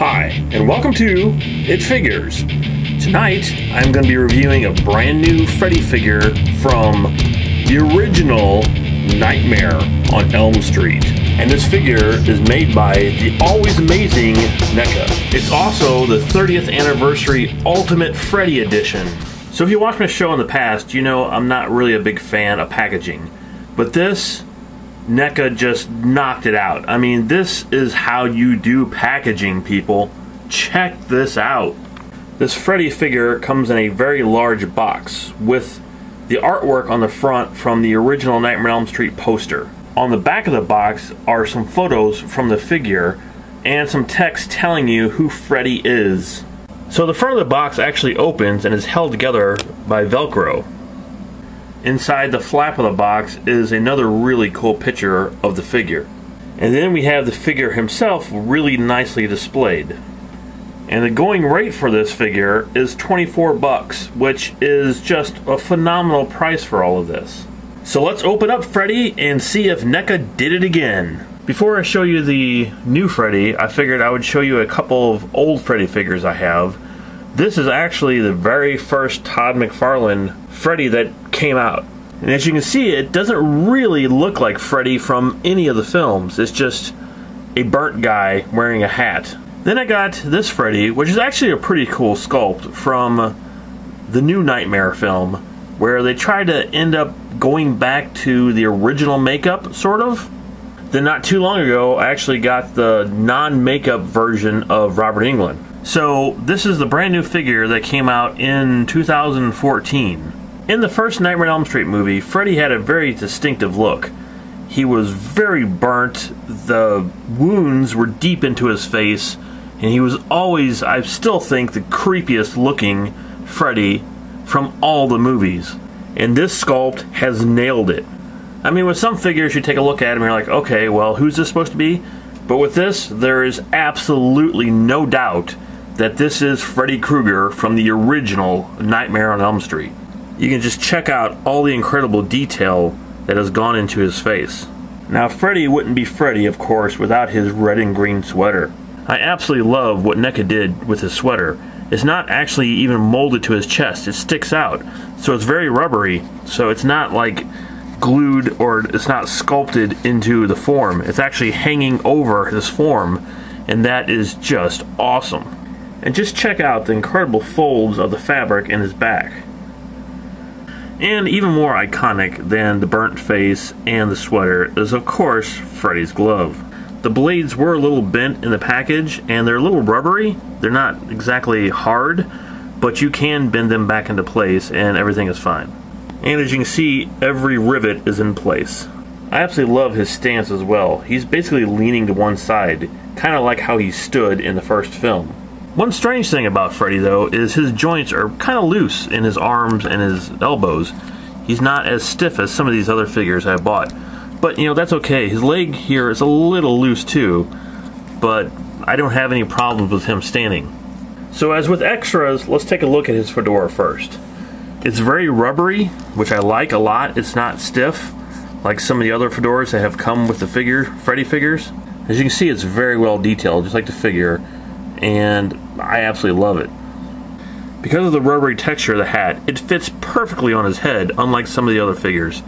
Hi, and welcome to It Figures. Tonight, I'm going to be reviewing a brand new Freddy figure from the original Nightmare on Elm Street. And this figure is made by the always amazing Neca. It's also the 30th anniversary Ultimate Freddy edition. So if you watched my show in the past, you know I'm not really a big fan of packaging. But this, Neca just knocked it out. I mean, this is how you do packaging, people. Check this out. This Freddy figure comes in a very large box with the artwork on the front from the original Nightmare on Elm Street poster. On the back of the box are some photos from the figure and some text telling you who Freddy is. So the front of the box actually opens and is held together by Velcro. Inside the flap of the box is another really cool picture of the figure. And then we have the figure himself really nicely displayed. And the going rate for this figure is 24 bucks, which is just a phenomenal price for all of this. So let's open up Freddy and see if Neca did it again. Before I show you the new Freddy, I figured I would show you a couple of old Freddy figures I have. This is actually the very first Todd McFarlane Freddy that came out. And as you can see, it doesn't really look like Freddy from any of the films. It's just a burnt guy wearing a hat. Then I got this Freddy, which is actually a pretty cool sculpt from the new Nightmare film, where they try to end up going back to the original makeup, sort of. Then not too long ago, I actually got the non-makeup version of Robert Englund. So this is the brand new figure that came out in 2014. In the first Nightmare on Elm Street movie, Freddy had a very distinctive look. He was very burnt, the wounds were deep into his face, and he was always, I still think, the creepiest looking Freddy from all the movies. And this sculpt has nailed it. I mean, with some figures you take a look at them and you're like, okay, well, who's this supposed to be? But with this, there is absolutely no doubt that this is Freddy Krueger from the original Nightmare on Elm Street. You can just check out all the incredible detail that has gone into his face. Now, Freddy wouldn't be Freddy, of course, without his red and green sweater. I absolutely love what Neca did with his sweater. It's not actually even molded to his chest. It sticks out. So it's very rubbery. So it's not like glued or it's not sculpted into the form. It's actually hanging over his form. And that is just awesome. And just check out the incredible folds of the fabric in his back. And even more iconic than the burnt face and the sweater is, of course, Freddy's glove. The blades were a little bent in the package, and they're a little rubbery. They're not exactly hard, but you can bend them back into place, and everything is fine. And as you can see, every rivet is in place. I absolutely love his stance as well. He's basically leaning to one side, kind of like how he stood in the first film. One strange thing about Freddy, though, is his joints are kind of loose in his arms and his elbows. He's not as stiff as some of these other figures I bought. But, you know, that's okay. His leg here is a little loose, too. But I don't have any problems with him standing. So as with extras, let's take a look at his fedora first. It's very rubbery, which I like a lot. It's not stiff, like some of the other fedoras that have come with the Freddy figures. As you can see, it's very well detailed, just like the figure. And I absolutely love it. Because of the rubbery texture of the hat, it fits perfectly on his head, unlike some of the other figures.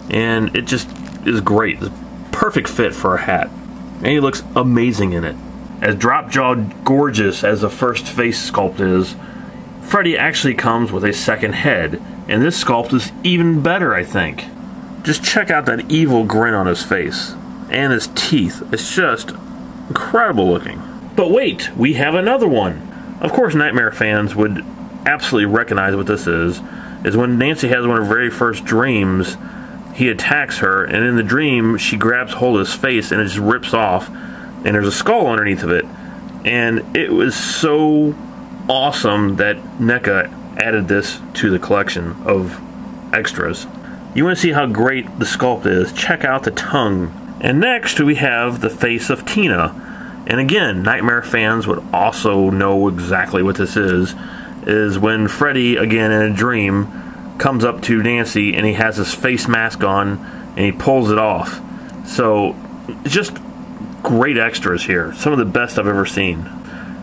And it just is great. It's a perfect fit for a hat. And he looks amazing in it. As drop-jawed gorgeous as the first face sculpt is, Freddy actually comes with a second head. And this sculpt is even better, I think. Just check out that evil grin on his face. And his teeth. It's just incredible looking. But wait, we have another one. Of course, Nightmare fans would absolutely recognize what this is when Nancy has one of her very first dreams, he attacks her, and in the dream, she grabs hold of his face and it just rips off, and there's a skull underneath of it. And it was so awesome that Neca added this to the collection of extras. You want to see how great the sculpt is? Check out the tongue. And next, we have the face of Tina. And again, Nightmare fans would also know exactly what this is when Freddy, again in a dream, comes up to Nancy and he has his face mask on and he pulls it off. So, it's just great extras here. Some of the best I've ever seen.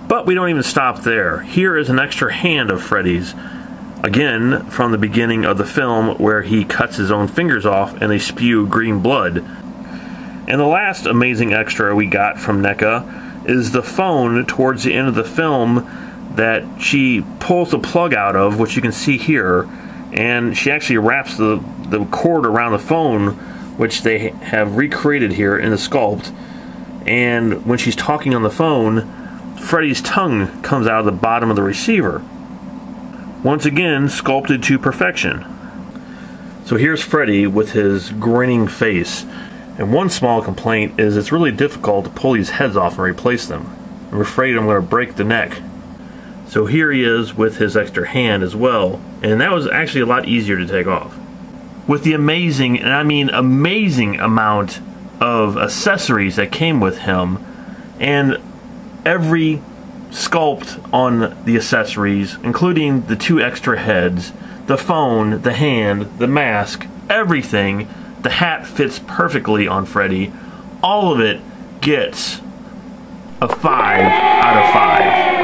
But we don't even stop there. Here is an extra hand of Freddy's, again from the beginning of the film, where he cuts his own fingers off and they spew green blood. And the last amazing extra we got from Neca is the phone towards the end of the film that she pulls the plug out of, which you can see here, and she actually wraps the cord around the phone, which they have recreated here in the sculpt. And when she's talking on the phone, Freddy's tongue comes out of the bottom of the receiver. Once again, sculpted to perfection. So here's Freddy with his grinning face. And one small complaint is it's really difficult to pull these heads off and replace them. I'm afraid I'm going to break the neck. So here he is with his extra hand as well, and that was actually a lot easier to take off. With the amazing, and I mean amazing, amount of accessories that came with him, and every sculpt on the accessories, including the 2 extra heads, the phone, the hand, the mask, everything, the hat fits perfectly on Freddy. All of it gets a 5 out of 5.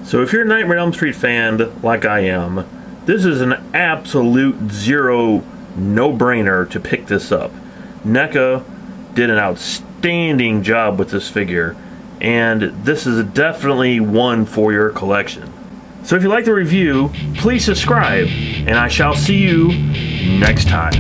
So if you're a Nightmare on Elm Street fan like I am, this is an absolute zero no-brainer to pick this up. Neca did an outstanding job with this figure, and this is definitely one for your collection. So if you like the review, please subscribe, and I shall see you next time.